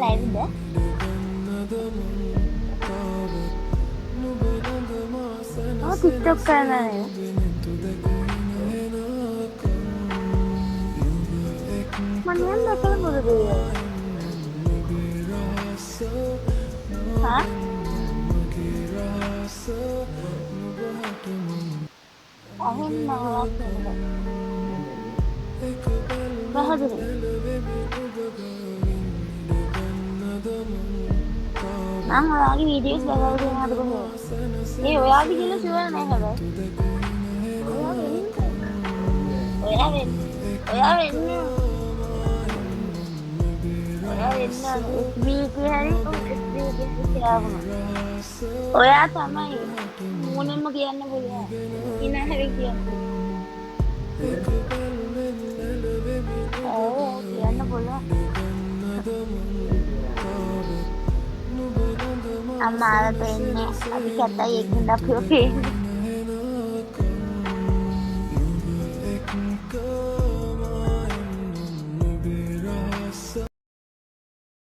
ලයිව්ද? ඔව් TikTok කරනවා නේද? මම යන්න කලමුද දෙය? හා? අහන්න බහදුරු මම ඔයාගේ වීඩියෝස් බලලා දෙනවද කොහොමද? ඒ ඔයාගේ කියලා ෂුවර් නෑ හැබැයි. ඔයා වෙන්න. ඔයා වෙන්න. ඔයා තමයි මූනෙන්ම කියන්න පුළුවන්. ඉනා හැරි කියන්න. ඔව් කියන්න පුළුවන්. අම්මාට එන්නේ අපි කට්ටයි එක්කෙන් අපිව පේන්නේ.